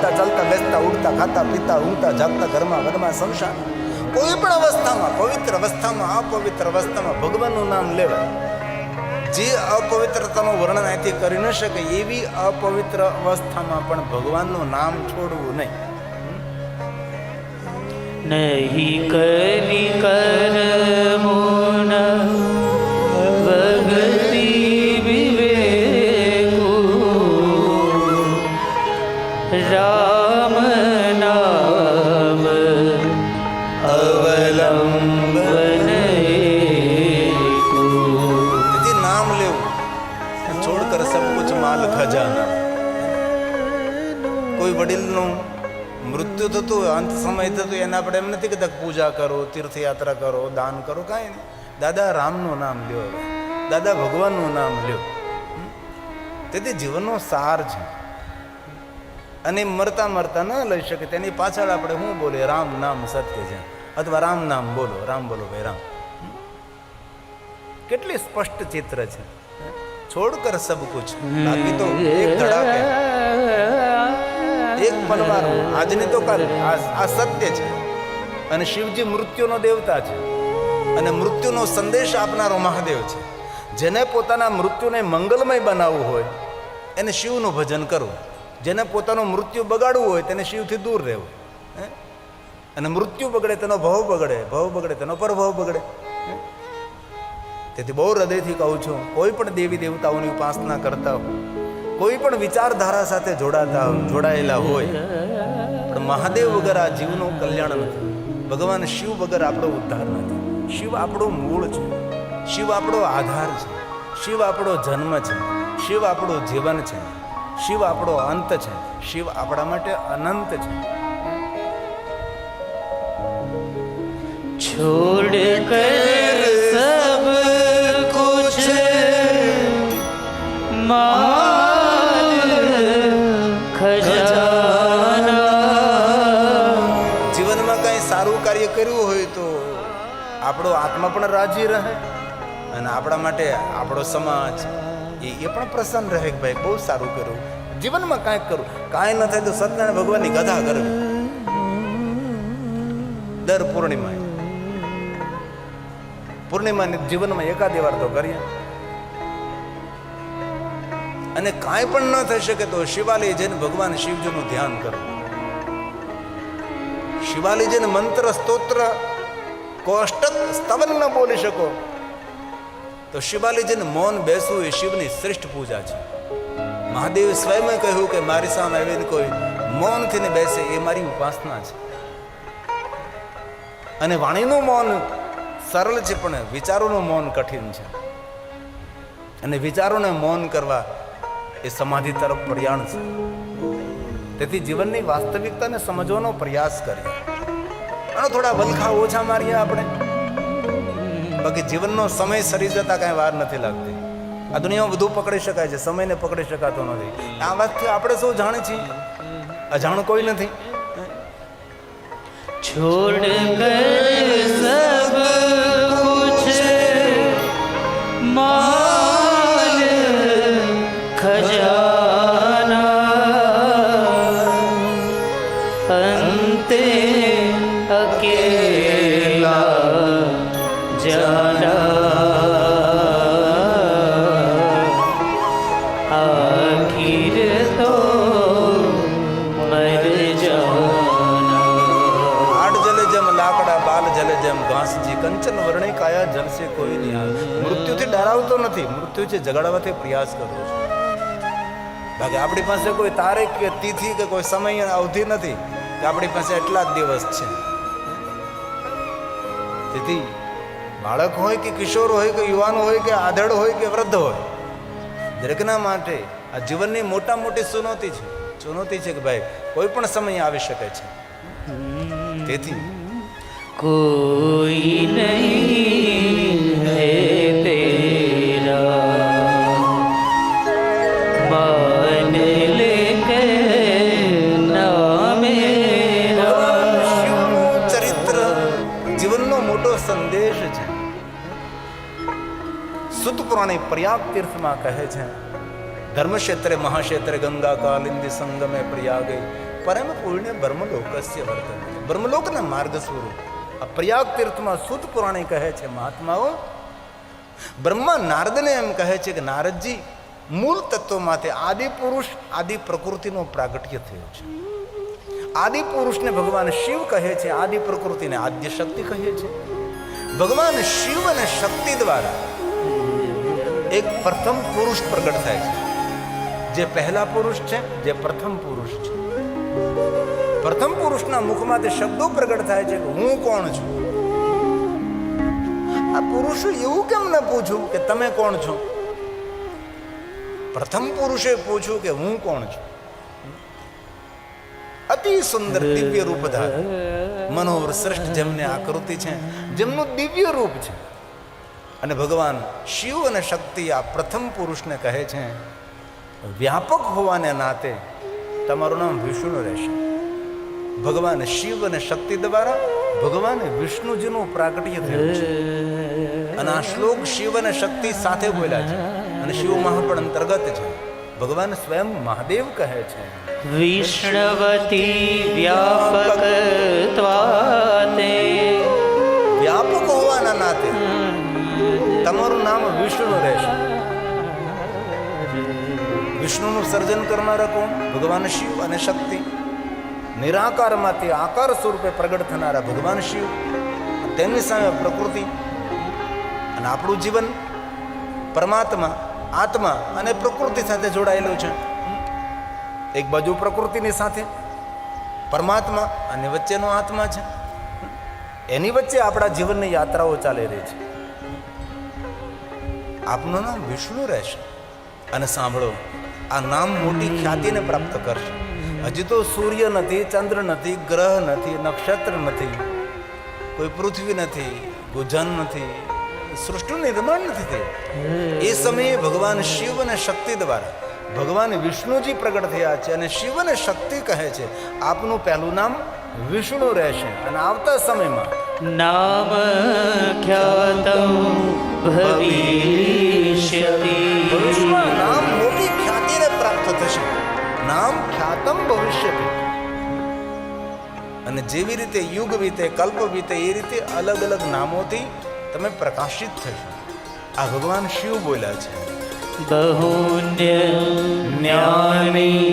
હાલતા ચાલતા બેસતા ઉડતા ખાતા પીતા ઊંઘતા જાગતા ઘરમાં વનમાં સંસાર કોઈ પણ અવસ્થામાં, પવિત્ર અવસ્થામાં અપવિત્ર અવસ્થામાં ભગવાનનું નામ લેવાય. જે અપવિત્રતાનું વર્ણન અહીંથી કરી ન શકે એવી અપવિત્ર અવસ્થામાં પણ ભગવાનનું નામ છોડવું નહીં. નહીં કરી કરમુન ભગતિ વિવેકુ રામ નામ અવલંબન. તેથી નામ લેવું છોડ કર સબ કુછ માલ ખજાના. કોઈ વડીલનું મૃત્યુ થતું, અંત સમય થતું, એને આપણે એમ નથી કહેતા પૂજા કરો, તીર્થયાત્રા કરો, દાન કરો, કાંઈ નહીં. દાદા રામનું નામ લ્યો, દાદા ભગવાનનું નામ લ્યો. તેથી જીવનનો સાર છે. અને મરતા મરતા ન લઈ શકે તેની પાછળ આપણે શું બોલીએ? રામ નામ સત્ય છે, અથવા રામ નામ બોલો, રામ બોલો ભાઈ રામ. કેટલી સ્પષ્ટ ચિત્ર છે. છોડ કર સબ કુછ, બાકી તો એક ધડાકે, એક પલવાર, આજની તો કાલ. આ સત્ય છે. અને શિવજી મૃત્યુનો દેવતા છે અને મૃત્યુનો સંદેશ આપનારો મહાદેવ છે. જેને પોતાના મૃત્યુને મંગલમય બનાવવું હોય એને શિવનું ભજન કરવું. જેને પોતાનું મૃત્યુ બગાડવું હોય તેને શિવથી દૂર રહેવું. અને મૃત્યુ બગડે તેનો ભાવ બગડે, ભાવ બગડે તેનો પરભાવ બગડે. તેથી બહુ હૃદયથી કહું છું, કોઈ પણ દેવી દેવતાઓની ઉપાસના કરતા હોય, કોઈ પણ વિચારધારા સાથે જોડાયેલા હોય, પણ મહાદેવ વગર આ જીવનું કલ્યાણ નથી. ભગવાન શિવ વગર આપણો ઉદ્ધાર નથી. શિવ આપણું મૂળ છે, શિવ આપણો આધાર છે, શિવ આપણો જન્મ છે, શિવ આપણું જીવન છે, શિવ આપણો અંત છે, શિવ આપણા માટે અનંત છે. છોડ કર સબ કુછ માલ ખજાના. જીવનમાં કંઈ સારું કાર્ય કર્યું હોય તો આપણો આત્મા પણ રાજી રહે અને આપણા માટે આપણો સમાજ એ પણ પ્રસન્ન રહે કે ભાઈ બહુ સારું કર્યું. જીવનમાં કાંઈક કરું, કાંઈ ન થાય તો સત્યનારાયણ ભગવાનની કથા કરવી દર પૂર્ણિમાની જીવનમાં એકાદી વાર તો કરીએ. અને કાંઈ પણ ન થઈ શકે તો શિવાલય જઈને ભગવાન શિવજીનું ધ્યાન કરવું. શિવાલય જઈને મંત્ર સ્તોત્ર કોષ્ટક સ્તવન ન બોલી શકો તો શિવાલય જઈને મૌન બેસવું એ શિવની શ્રેષ્ઠ પૂજા છે. મહાદેવે સ્વયં કહ્યું કે મારી સામે આવીને કોઈ મૌનથી ને બેસે એ મારી ઉપાસના છે. અને વાણીનું મૌન સરળ છે પણ વિચારોનું મૌન કઠિન છે. અને વિચારોને મૌન કરવા એ સમાધિ તરફ પ્રયાણ છે. તેથી જીવનની વાસ્તવિકતાને સમજવાનો પ્રયાસ કરીએ અને થોડા વલખા ઓછા મારીએ આપણે. બાકી જીવનનો સમય સરી જતા કાંઈ વાર નથી લાગતી. આ દુનિયામાં બધું પકડી શકાય છે, સમયને પકડી શકાતો નથી. આ વાતથી આપણે શું જાણે છીએ? અજાણ કોઈ નથી. છોડ કર સબ કુછ માલ ખજાના અંતે અકેલા જાના આખિર તો મર જાના. આડ જલે જેમ લાકડા, બાલ જલે જેમ ઘાસજી, કંચન વર્ણે કાયા જલસે કોઈ નિહાલ. મૃત્યુથી ડરાવતો નથી, મૃત્યુથી જગાડવાથી પ્રયાસ કરવો છે. બાકી આપણી પાસે કોઈ તારીખ કે તિથિ કે કોઈ સમય અવધિ નથી કે આપણી પાસે એટલા જ દિવસ છે. તેથી બાળક હોય કે કિશોર હોય કે યુવાન હોય કે આધેડ હોય કે વૃદ્ધ હોય, દરેકના માટે આ જીવનની મોટા મોટી ચુનૌતી છે કે ભાઈ કોઈ પણ સમય આવી શકે છે. તેથી કોઈ નહીં હે તેરા માન લે કે ના મેરા. ચરિત્ર જીવનનો મોટો સંદેશ છે. સુત પુરાણે પ્રયાગ તીર્થમાં કહે છે, ધર્મક્ષેત્રે મહાક્ષેત્રે ગંગા કાલિંદી સંગમે પ્રયાગે પરમ પુણ્ય બ્રહ્મલોકસ્ય વર્તન. બ્રહ્મલોકના માર્ગ સ્વરૂપ આ પ્રયાગ તીર્થમાં સૂત પુરાણી કહે છે મહાત્માઓ, બ્રહ્મા નારદને એમ કહે છે કે નારદજી, મૂળ તત્વમાંથી આદિ પુરુષ આદિ પ્રકૃતિનો પ્રાગટ્ય થયો છે. આદિ પુરુષને ભગવાન શિવ કહે છે, આદિ પ્રકૃતિને આદ્ય શક્તિ કહે છે. ભગવાન શિવ અને શક્તિ દ્વારા એક પ્રથમ પુરુષ પ્રગટ થાય છે, જે પહેલા પુરુષ છે, જે પ્રથમ પુરુષ છે. પ્રથમ પુરુષના મુખમાંથી શબ્દો પ્રગટ થાય છે કે હું કોણ છું. આ પુરુષો એવું કેમ ન પૂછ્યું કે તમે કોણ છો? પ્રથમ પુરુષે પૂછ્યું કે હું કોણ છું. અતિ સુંદર દિવ્ય રૂપ ધારે મનોહર શ્રેષ્ઠ જેમને આકૃતિ છે, જેમનું દિવ્ય રૂપ છે. અને ભગવાન શિવ અને શક્તિ આ પ્રથમ પુરુષને કહે છે, વ્યાપક હોવાને નાતે તમારું નામ વિષ્ણુ રહેશે. ભગવાન શિવ અને શક્તિ દ્વારા ભગવાન વિષ્ણુજીનું પ્રાગટ્ય થયું છે. અને આ શ્લોક શિવ અને શક્તિ સાથે બોલ્યા છે. અને શિવ મહાપણ અંતર્ગત છે. ભગવાન સ્વયં મહાદેવ કહે છે, વિષ્ણવતી વ્યાપક ત્વાતે. વ્યાપક હોવાના નાતે તમારું નામ વિષ્ણુ રહેશે. વિષ્ણુનું સર્જન કરનારા કોણ? ભગવાન શિવ અને શક્તિ. નિરાકારમાંથી આકાર સ્વરૂપે પ્રગટ થનારા ભગવાન શિવ, તેમની સામે પ્રકૃતિ. અને આપણું જીવન પરમાત્મા, આત્મા અને પ્રકૃતિ સાથે જોડાયેલું છે. એક બાજુ પ્રકૃતિની સાથે પરમાત્મા અને વચ્ચેનો આત્મા છે. એની વચ્ચે આપણા જીવનની યાત્રાઓ ચાલી રહી છે. આપનું નામ વિષ્ણુ રહેશે. અને સાંભળો, આ નામ મોટી ખ્યાતિને પ્રાપ્ત કરશે. હજી તો સૂર્ય નથી, ચંદ્ર નથી, ગ્રહ નથી, નક્ષત્ર નથી, કોઈ પૃથ્વી નથી, ગુજન નથી, સૃષ્ટિનું નિર્માણ નથી થયું. એ સમયે ભગવાન શિવ અને શક્તિ દ્વારા ભગવાન વિષ્ણુજી પ્રગટ થયા છે. અને શિવ અને શક્તિ કહે છે, આપનું પહેલું નામ વિષ્ણુ રહેશે. અને આવતા સમયમાં નામ ખ્યાતમ ભવિષ્યતિ. ભવિષ્યમાં નામ મોટી ખ્યાતિને પ્રાપ્ત થશે. નામ ખ્યાતમ ભવિષ્યતિ. અને જેવી રીતે યુગ વીતે, કલ્પ વીતે, એ રીતે અલગ અલગ નામોથી તમે પ્રકાશિત થશો. આ ભગવાન શિવ બોલ્યા છે, બહુન્ય જ્ઞાની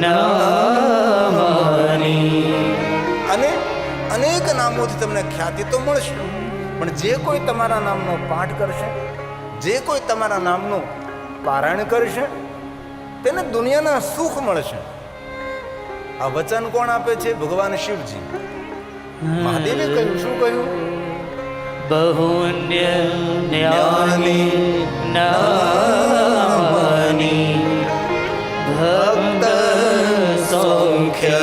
નામાની. અને અનેક નામોથી તમને ખ્યાતિ તો મળશે. પણ જે કોઈ તમારા નામનો પાઠ કરશે, જે કોઈ તમારા નામનું પારાયણ કરશે, તેને દુનિયાના સુખ મળશે. આ વચન કોણ આપે છે? ભગવાન શિવજી. મહાદેવે કહ્યું, શું કહ્યું? બહુન્ય જ્ઞાની નામાની ભક્ત સૌખ્ય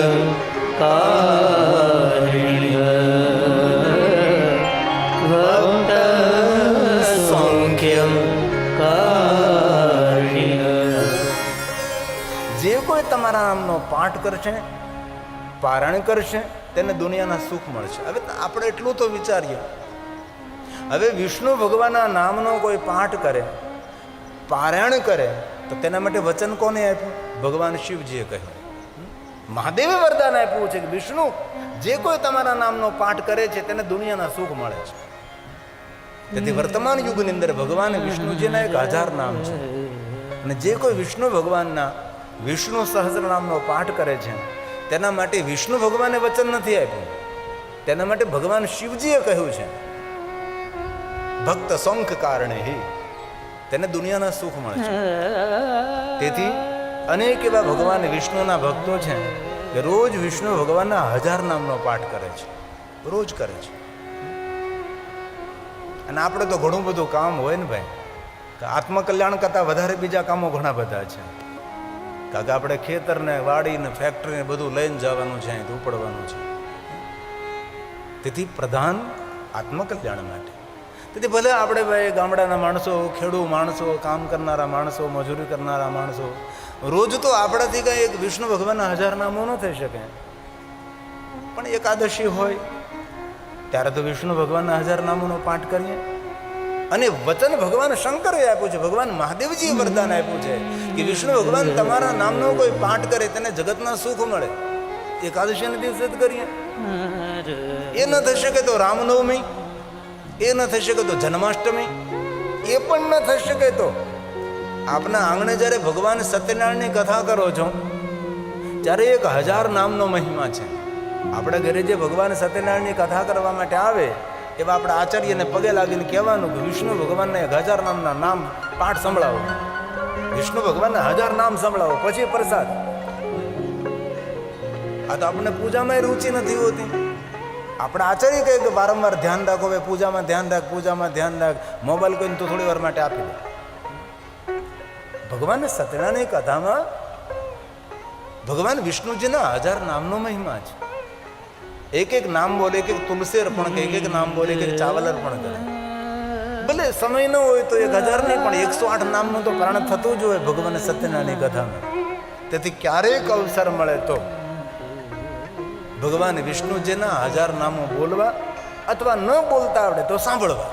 કારિય. ભક્ત સૌખ્ય કારિય. જે કોઈ તમારા નામનો પાઠ કરશે, પારાયણ કરશે, તેને દુનિયાના સુખ મળશે. હવે આપણે એટલું તો વિચારીએ, હવે વિષ્ણુ ભગવાનના નામનો કોઈ પાઠ કરે, પારાયણ કરે, તો તેના માટે વચન કોને આપ્યું? ભગવાન શિવજીએ કહ્યું. મહાદેવે વરદાન આપ્યું છે કે વિષ્ણુ, જે કોઈ તમારા નામનો પાઠ કરે છે તેને દુનિયાના સુખ મળે છે. તેથી વર્તમાન યુગની અંદર ભગવાન વિષ્ણુજીના 1000 નામ છે. અને જે કોઈ વિષ્ણુ ભગવાનના વિષ્ણુ સહસ્ર નામનો પાઠ કરે છે, તેના માટે વિષ્ણુ ભગવાને વચન નથી આપ્યું, તેના માટે ભગવાન શિવજીએ કહ્યું છે, ભક્ત શંખ કારણે હે, તેને દુનિયાના સુખ મળે છે. તેથી અનેક એવા ભગવાન વિષ્ણુના ભક્તો છે કે રોજ વિષ્ણુ ભગવાનના 1000 નામનો પાઠ કરે છે, રોજ કરે છે. અને આપણે તો ઘણું બધું કામ હોય ને ભાઈ, કે આત્મકલ્યાણ કરતાં વધારે બીજા કામો ઘણા બધા છે. કારણ કે આપણે ખેતરને, વાડીને, ફેક્ટરીને બધું લઈને જવાનું છે, અહીંથી ઉપડવાનું છે. તેથી પ્રધાન આત્મકલ્યાણ માટે. તેથી ભલે આપણે ભાઈ ગામડાના માણસો, ખેડૂત માણસો, કામ કરનારા માણસો, મજૂરી કરનારા માણસો, રોજ તો આપણાથી કંઈ એક વિષ્ણુ ભગવાનના 1000 નામો ન થઈ શકે. પણ એકાદશી હોય ત્યારે તો વિષ્ણુ ભગવાનના 1000 નામોનો પાઠ કરીએ. અને વચન ભગવાન શંકરે આપ્યું છે, ભગવાન મહાદેવજીએ વરદાન આપ્યું છે કે વિષ્ણુ ભગવાન તમારા નામનો કોઈ પાઠ કરે તેને જગતના સુખ મળે. એકાદશીના દિવસે જ કરીએ. એ ન થઈ શકે તો રામનવમી, એ ન થઈ શકે તો જન્માષ્ટમી, એ પણ ન થઈ શકે તો આપના આંગણે જ્યારે ભગવાન સત્યનારાયણની કથા કરો છો ત્યારે 1000 નામનો મહિમા છે. આપણા ઘરે જે ભગવાન સત્યનારાયણની કથા કરવા માટે આવે એવા આપણા આચાર્યને પગે લાગીને કહેવાનું કે વિષ્ણુ ભગવાનના 1000 નામના નામ પાઠ સંભળાવો, વિષ્ણુ ભગવાનના 1000 નામ સંભળાવો, પછી પ્રસાદ. આ તો આપણને પૂજામાં રુચિ નથી હોતી. આપણા આચાર્ય કહે કે વારંવાર ધ્યાન રાખો, હવે પૂજામાં ધ્યાન રાખ, પૂજામાં ધ્યાન રાખ. મોબાઈલ કોઈને તો થોડી વાર માટે આપી દે. ભગવાન સત્યનારાયણની કથામાં ભગવાન વિષ્ણુજીના 1000 નામનો મહિમા છે. એક એક નામ બોલે, એક એક તુલસી અર્પણ કરે, એક એક નામ બોલે, એક એક ચાવલ અર્પણ કરે. ભલે સમય ન હોય તો 1000 નહીં પણ 108 નામનું તો પ્રાણ થતું જ હોય ભગવાન સત્યનારાયણની કથામાં. તેથી ક્યારેક અવસર મળે તો ભગવાન વિષ્ણુજીના 1000 નામો બોલવા અથવા ન બોલતા આવડે તો સાંભળવા.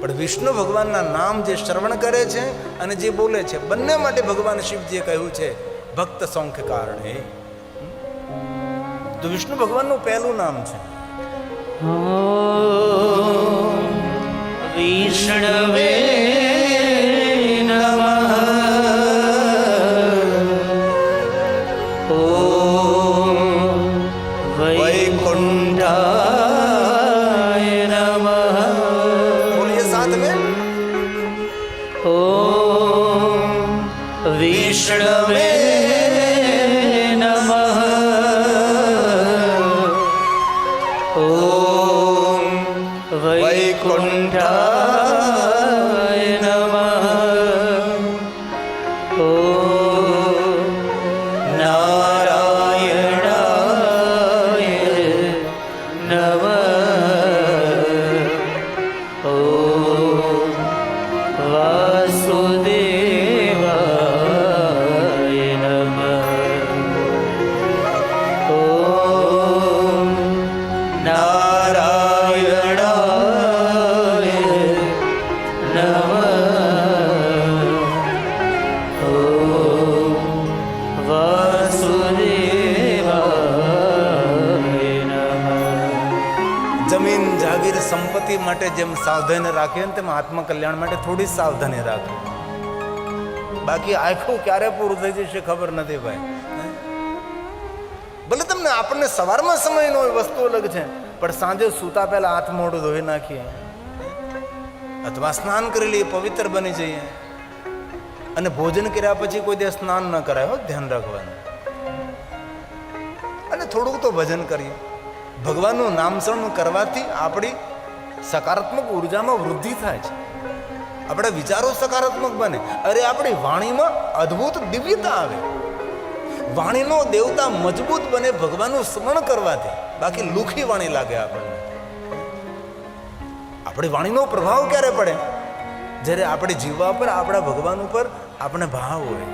પણ વિષ્ણુ ભગવાનના નામ જે શ્રવણ કરે છે અને જે બોલે છે બંને માટે ભગવાન શિવજીએ કહ્યું છે ભક્ત સૌખ્ય કારણે. તો વિષ્ણુ ભગવાનનું પહેલું નામ છે વિષ્ણવે નમઃ. ઓમ વૈકુંઠાય નમઃ. બોલીએ સાથ મેં. ઓમ વિષ્ણવે નમઃ. ઓમ વૈકુંઠાય નમઃ. ઓમ નારાયણાય નમઃ. ઓમ વાસુદેવાય નમઃ. ઓમ નારાયણાય નમઃ. ઓમ વાસુદેવાય નમઃ. જમીન જાગીર સંપત્તિ માટે જેમ સાવધાની રાખીએ ને તેમ આત્મકલ્યાણ માટે થોડી સાવધાની રાખો. બાકી આખું ક્યારે પૂરું થઈ જશે ખબર નથી ભાઈ. ભલે તમને આપણને સવારમાં સમય નો હોય વસ્તુ અલગ છે, પણ સાંજે સૂતા પહેલા હાથ મોઢું ધોઈ નાખીએ અથવા સ્નાન કરી લઈએ, પવિત્ર બની જઈએ. અને ભોજન કર્યા પછી કોઈ દિવસ સ્નાન ન કરાય, ધ્યાન રાખવાનું. અને થોડુંક તો ભજન કરીએ. ભગવાનનું નામસ્મરણ કરવાથી આપણી સકારાત્મક ઉર્જામાં વૃદ્ધિ થાય છે, આપણા વિચારો સકારાત્મક બને. અરે આપણી વાણીમાં અદ્ભુત દિવ્યતા આવે, વાણીનો દેવતા મજબૂત બને ભગવાનનું સ્મરણ કરવાથી. બાકી લુખી વાણી લાગે આપણને. આપણી વાણીનો પ્રભાવ ક્યારે પડે? જ્યારે આપણે જીવવા પર, આપણા ભગવાન ઉપર આપણે ભાવ હોય.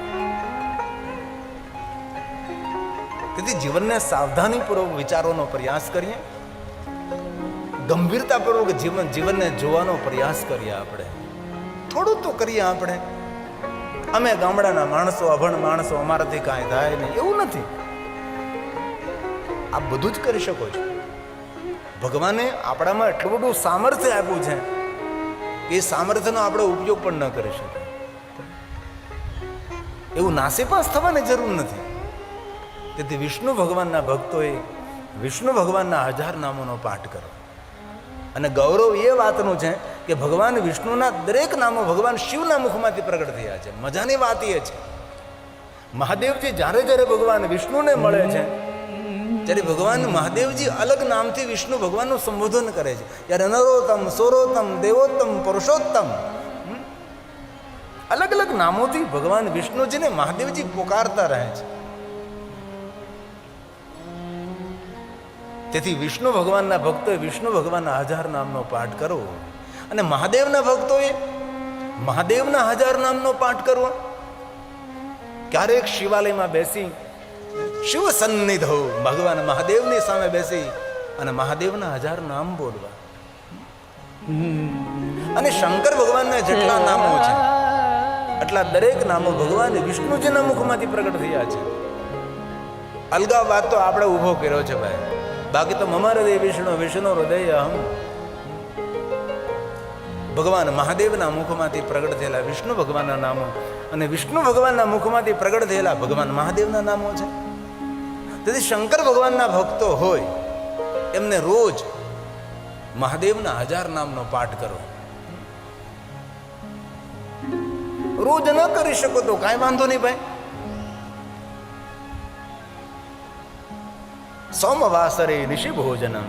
તેથી જીવનને સાવધાનીપૂર્વક વિચારવાનો પ્રયાસ કરીએ, ગંભીરતાપૂર્વક જીવનને જોવાનો પ્રયાસ કરીએ. આપણે થોડું તો કરીએ. આપણે અમે ગામડાના માણસો, અભણ માણસો, અમારાથી કાંઈ થાય નહીં એવું નથી. આપ બધું જ કરી શકો છો. ભગવાને આપણામાં એટલું બધું સામર્થ્ય આપ્યું છે કે એ સામર્થ્યનો આપણે ઉપયોગ પણ ન કરી શકીએ. એવું નાસીપાસ થવાની જરૂર નથી. તેથી વિષ્ણુ ભગવાનના ભક્તોએ વિષ્ણુ ભગવાનના 1000 નામોનો પાઠ કરો. અને ગૌરવ એ વાતનું છે કે ભગવાન વિષ્ણુના દરેક નામો ભગવાન શિવના મુખમાંથી પ્રગટ થયા છે. મજાની વાત એ છે, મહાદેવજી જ્યારે જ્યારે ભગવાન વિષ્ણુને મળે છે ત્યારે ભગવાન મહાદેવજી અલગ નામથી વિષ્ણુ ભગવાનનું સંબોધન કરે છે. ત્યારે નરોત્તમ, સોરોત્તમ, દેવોત્તમ, પુરુષોત્તમ, અલગ અલગ નામોથી ભગવાન વિષ્ણુજીને મહાદેવજી પોકારતા રહે છે. તેથી વિષ્ણુ ભગવાનના ભક્તોએ વિષ્ણુ ભગવાનના 1000 નામનો પાઠ કરવો અને મહાદેવના ભક્તોએ મહાદેવના 1000 નામનો પાઠ કરવો. ક્યારેક શિવાલયમાં બેસી શિવ સન્નિધો ભગવાન મહાદેવની સામે બેસી અને મહાદેવના 1000 નામ બોલવા. અને શંકર ભગવાનના જેટલા નામો છે એટલા દરેક નામો ભગવાન વિષ્ણુજીના મુખમાંથી પ્રગટ થયા છે. અલગાવાદ તો આપણે ઊભો કર્યો છે ભાઈ, બાકી તો મમ હૃદય વિષ્ણુ વિષ્ણુ હૃદય અહમ. ભગવાન મહાદેવના મુખમાંથી પ્રગટ થયેલા વિષ્ણુ ભગવાનના નામો અને વિષ્ણુ ભગવાનના મુખમાંથી પ્રગટ થયેલા ભગવાન મહાદેવના નામો છે. તેથી શંકર ભગવાનના ભક્તો હોય એમને રોજ મહાદેવના 1000 નામનો પાઠ કરો. રોજ ન કરી શકો તો કાંઈ વાંધો નહીં ભાઈ. સોમવાસરે નિશિ ભોજનમ,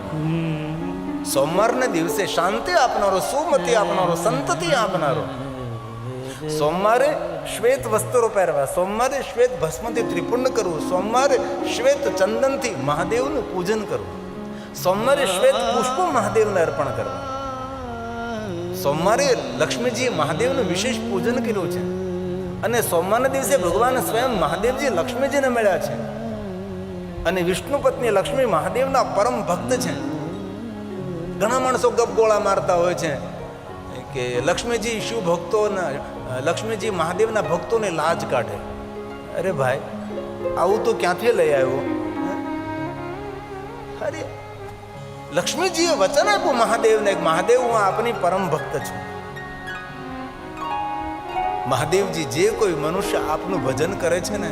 સોમવારના દિવસે શાંતિ આપનારો, સુમતિ આપનારો, સંતતિ આપનારો. સોમવારે શ્વેત વસ્ત્રો પહેરવા, સોમવારે શ્વેત ભસ્મથી ત્રિપુંડ કરવું, સોમવારે શ્વેત ચંદનથી મહાદેવનું પૂજન કરવું, સોમવારે શ્વેત પુષ્પો મહાદેવને અર્પણ કરવા. સોમવારે લક્ષ્મીજી મહાદેવનું વિશેષ પૂજન કર્યું છે અને સોમવારના દિવસે ભગવાન સ્વયં મહાદેવજી લક્ષ્મીજીને મળ્યા છે અને વિષ્ણુ પત્ની લક્ષ્મી મહાદેવના પરમ ભક્ત છે. ઘણા માણસો ગપગોળા મારતા હોય છે કે લક્ષ્મીજી શિવ ભક્તોના, લક્ષ્મીજી મહાદેવના ભક્તોને લાજ કાઢે. અરે ભાઈ, આવું તો ક્યાંથી લઈ આવ્યો? અરે લક્ષ્મીજીએ વચન આપ્યું મહાદેવને, મહાદેવ હું આપની પરમ ભક્ત છું. મહાદેવજી જે કોઈ મનુષ્ય આપનું ભજન કરે છે ને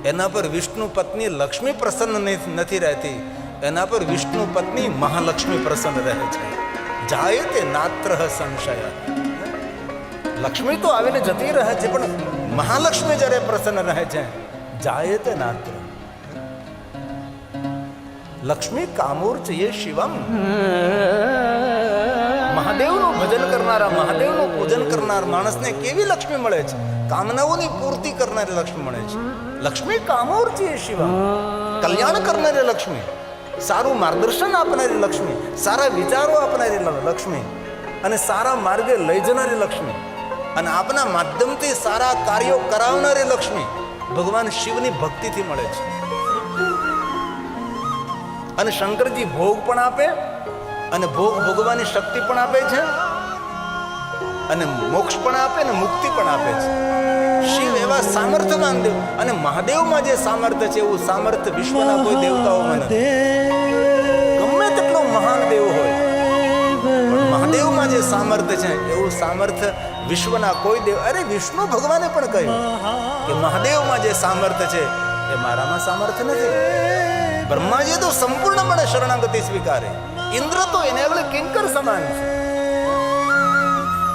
એના પર વિષ્ણુ પત્ની લક્ષ્મી પ્રસન્ન નથી રહેતી, એના પર વિષ્ણુ પત્ની મહાલક્ષ્મી પ્રસન્ન રહે છે. જાય તે નાત્ર સંશય. લક્ષ્મી તો આવીને જતી રહે છે પણ મહાલક્ષ્મી જ્યારે પ્રસન્ન રહે છે, જાય તે નાત્ર. લક્ષ્મી કામૂર્ચ એ શિવમ. મહાદેવનું ભજન કરનારા, મહાદેવનું પૂજન કરનાર માણસને કેવી લક્ષ્મી મળે છે? કામનાઓની પૂર્તિ કરનારી લક્ષ્મી મળે છે. લક્ષ્મી કામૂર્ચ એ શિવમ. કલ્યાણ કરનારી લક્ષ્મી, સારું માર્ગદર્શન આપનારી લક્ષ્મી, સારા વિચારો આપનારી લક્ષ્મી અને સારા માર્ગે લઈ જનારી લક્ષ્મી અને આપના માધ્યમથી સારા કાર્યો કરાવનારી લક્ષ્મી ભગવાન શિવની ભક્તિથી મળે છે. અને શંકરજી ભોગ પણ આપે અને ભોગ ભોગવાની શક્તિ પણ આપે છે અને મોક્ષ પણ આપે અને મુક્તિ પણ આપે છે. શિવ એવા સામર્થ્યવાન દેવ, અને મહાદેવમાં જે સામર્થ્ય છે એવું સામર્થ્ય વિશ્વના કોઈ દેવતાઓમાં નથી. ગમે તેટલો મહાન દેવ હોય પણ મહાદેવમાં જે સામર્થ્ય છે એવું સામર્થ્ય વિશ્વના કોઈ દેવ, અરે વિષ્ણુ ભગવાને પણ કહ્યું કે મહાદેવમાં જે સામર્થ્ય છે એ મારામાં સામર્થ્ય નથી. બ્રહ્માજી તો સંપૂર્ણપણે શરણાગતિ સ્વીકારે, ઇન્દ્ર તો એને આગળ કિંકર સમાન છે,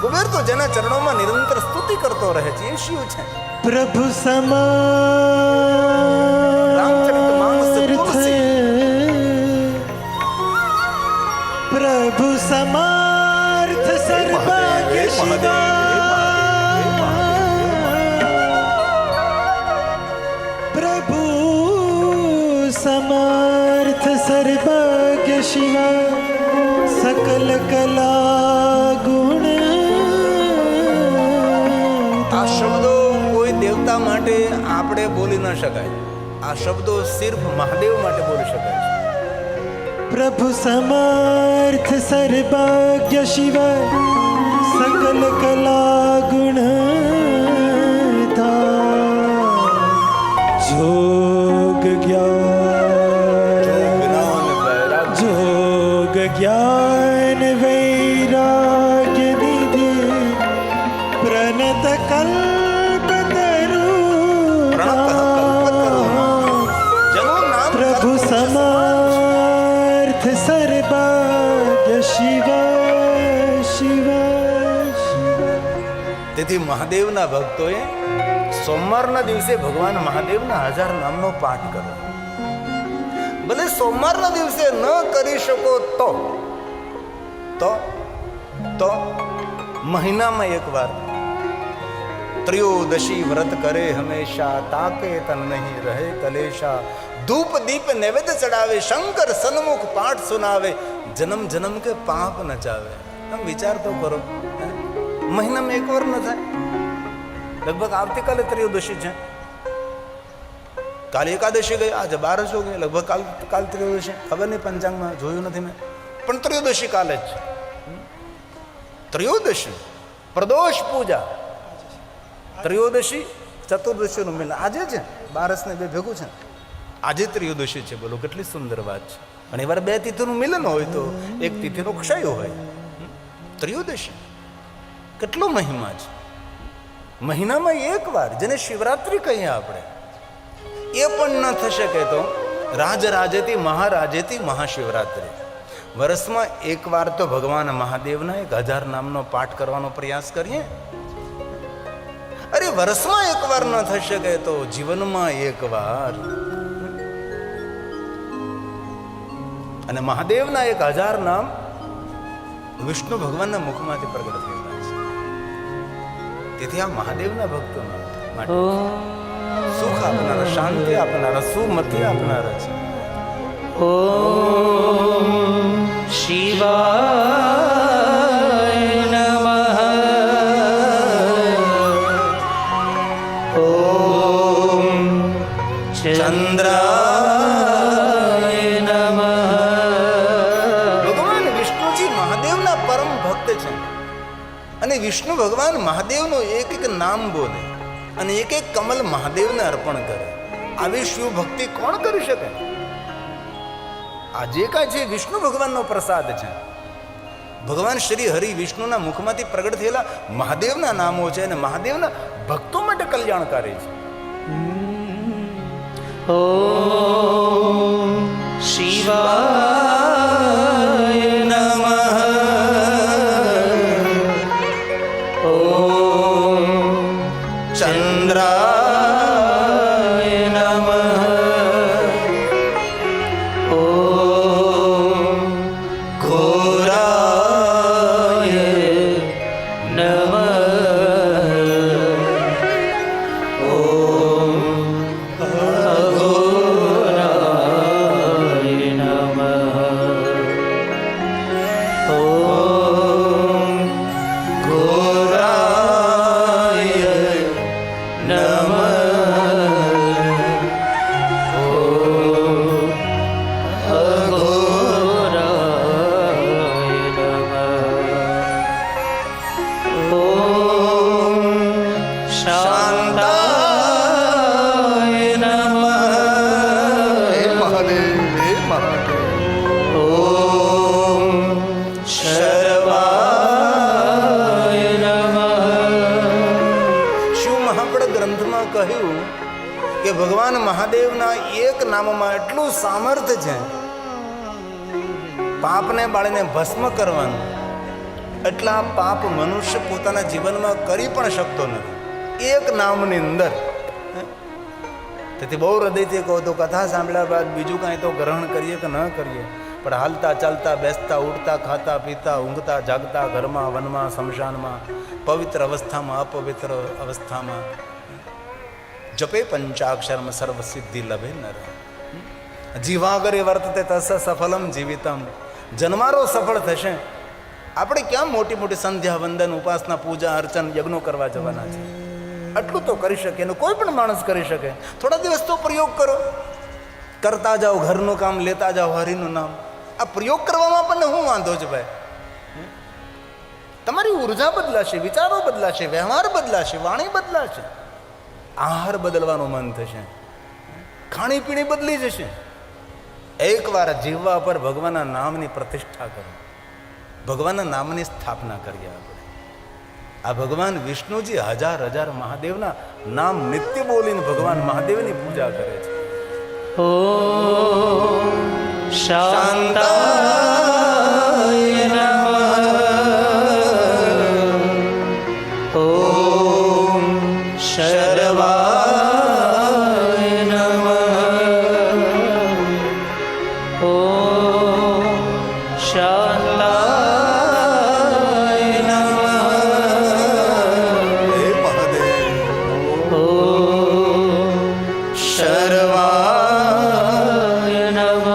કુબેર તો જેના ચરણોમાં નિરંતર સ્તુતિ કરતો રહે છે એ શિવ છે. પ્રભુ સમર્થ પ્રભુ સમર્થ સર્વજ્ઞ શિવા. પ્રભુ સમર્થ સર્વજ્ઞ શિવા. સકલ કલા ગુણ. આ શબ્દો કોઈ દેવતા માટે આપણે બોલી ન શકાય, આ શબ્દો સિર્ફ મહાદેવ માટે બોલી શકાય છે. પ્રભુ સમર્થ સર્વજ્ઞ શિવ સકલ કલા ગુણ જોગ જ્ઞાન વૈરાગ્ય નિધિ પ્રણત કલ્પ પ્રભુ સમર્થ સર્વજ્ઞ શિવ શિવ. તેથી મહાદેવના ભક્તોએ સોમવારના દિવસે ભગવાન મહાદેવના 1000 નામનો પાઠ કરો. ભલે સોમવારના દિવસે ન કરી શકો તો મહિનામાં એકવાર ત્રયોદશી વ્રત કરે હંમેશા, તાકે તન નહીં રહે કલેશા. ધૂપ દીપ નૈવેદ્ય ચડાવે, શંકર સન્મુખ પાઠ સુનાવે, જન્મ જન્મ કે પાપ નચાવે. તમે વિચાર તો કરો, મહિનામાં એકવાર ન થાય. લગભગ આવતીકાલે ત્રયોદશી છે, કાલે એકાદશી ગઈ, આજે 12 ગઈ, લગભગ કાલ ત્રયોદશી. ખબર નહીં, પંચાંગમાં જોયું નથી મેં, પણ ત્રયોદશી કાલે જ. ત્રયોદશી પ્રદોષ પૂજા, ત્રયોદશી ચતુર્દશીનું મિલન આજે છે, 12 ને 2 ભેગું છે. આજે ત્રયોદશી છે, બોલો કેટલી સુંદર વાત છે. ઘણી વાર બે તિથિનું મિલન હોય તો એક તિથિનો ક્ષય હોય. ત્રયોદશી કેટલો મહિમા છે. મહિનામાં એક વાર, જેને શિવરાત્રિ કહીએ આપણે, એ પણ ન થશે કે તો રાજરાજેતી મહારાજેતી મહાશિવરાત્રિ. વર્ષમાં એક વાર તો ભગવાન મહાદેવના 1000 નામનો પાઠ કરવાનો પ્રયાસ કરીએ. અરે વર્ષમાં એક વાર ન થઈ શકે તો જીવનમાં એક વાર. અને મહાદેવના 1000 નામ વિષ્ણુ ભગવાનના મુખમાંથી પ્રગટ થયેલા છે. તેથી આ મહાદેવના ભક્તો માટે સુખ આપનારા, શાંતિ આપનારા, સુમતિ આપનારા છે. ઓમ શિવાય નમઃ. ઓમ ચંદ્રાય નમઃ. ભગવાન વિષ્ણુજી મહાદેવના પરમ ભક્ત છે. અને વિષ્ણુ ભગવાન મહાદેવનું એક એક નામ બોલે અને એક એક કમલ મહાદેવને અર્પણ કરે. આવી શિવ ભક્તિ કોણ કરી શકે? આ જે કાંઈ છે વિષ્ણુ ભગવાનનો પ્રસાદ છે. ભગવાન શ્રી હરિ વિષ્ણુના મુખમાંથી પ્રગટ થયેલા મહાદેવના નામો છે અને મહાદેવના ભક્તો માટે કલ્યાણકારી છે. ઓમ શિવાય નમઃ. ઓમ ચંદ્રાય નમઃ. ઓમ ઘોરાય નમઃ. ઓમ અઘોરાય નમઃ. ઓમ ઘોરાય નમઃ. ઓમ અઘોરાય નમઃ. ઓમ શાંતાય નમઃ. ઓમ શરવાય નમઃ. શિવ મહાપડ ગ્રંથમાં કહ્યું કે ભગવાન મહાદેવના એક નામમાં એટલું સામર્થ્ય છે, પાપને બાળીને ભસ્મ કરવાનું. એટલા પાપ મનુષ્ય પોતાના જીવનમાં કરી પણ શકતો નથી એક નામની અંદર. તેથી બહુ હૃદયથી કહો તો કથા સાંભળ્યા બાદ બીજું કાંઈ તો ગ્રહણ કરીએ કે ન કરીએ, પણ હાલતા ચાલતા, બેસતા, ઉઠતા, ખાતા પીતા, ઊંઘતા જાગતા, ઘરમાં, વનમાં, શમશાનમાં, પવિત્ર અવસ્થામાં, અપવિત્ર અવસ્થામાં જપે પંચાક્ષરમાં સર્વસિદ્ધિ લભે નર. જીવાગરે વર્તતે તસ સફલમ જીવિતમ. જન્મારો સફળ થશે. આપણે ક્યાં મોટી મોટી સંધ્યા, વંદન, ઉપાસના, પૂજા, અર્ચન, યજ્ઞો કરવા જવાના છે? આટલું તો કરી શકે, એનું કોઈ પણ માણસ કરી શકે. થોડા દિવસ તો પ્રયોગ કરો, કરતા જાઓ, ઘરનું કામ લેતા જાઓ, હરિનું નામ. આ પ્રયોગ કરવામાં પણ શું વાંધો છે ભાઈ? તમારી ઉર્જા બદલાશે, વિચારો બદલાશે, વ્યવહાર બદલાશે, વાણી બદલાશે, આહાર બદલવાનું મન થશે, ખાણીપીણી બદલી જશે. એકવાર જીવવા પર ભગવાનના નામની પ્રતિષ્ઠા કરો, ભગવાનના નામની સ્થાપના કરીએ આપણે. આ ભગવાન વિષ્ણુજી 1000 મહાદેવના નામ નિત્ય બોલીને ભગવાન મહાદેવની પૂજા કરે છે. ઓમ શાંતાય નમઃ. ઓમ શરવાય નમઃ. ઓમ શાંતાય નમઃ. હે મહાદેવ. ઓમ શરવાય નમઃ.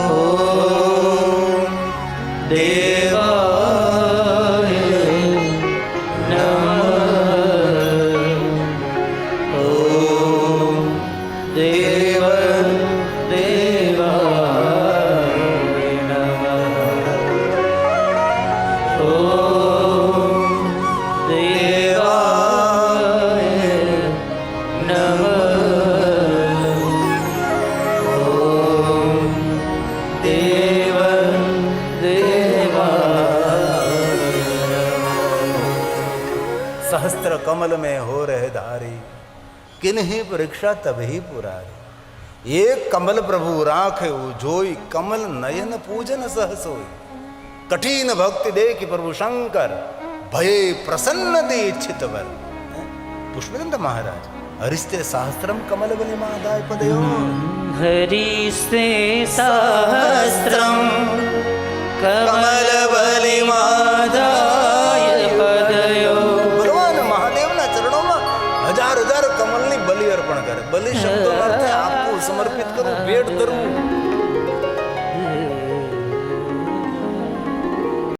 ઓમ દેવાય નમઃ. ઓમ દેવ દેવાય નમઃ. ઓમ દેવાય નમઃ. कमल में हो रहे धारी किन्हीं परीक्षा तभी पुरारी एक कमल प्रभु राखे जोई कमल नयन पूजन सहसोई कठिन भक्ति देखी प्रभु शंकर भये प्रसन्न दीक्षित वर पुष्पदंत महाराज हरिस्ते सहस्त्रम कमल बलि मादाय पदयो हरिस्ते सहस्रं कमलबलिमादाय पदयो भगवान महादेवના ચરણોમાં હજાર હજાર કમલની બલિ અર્પણ કરે બલિ શબ્દનો અર્થ આપવું સમર્પિત કરવું ભેટ ધરવું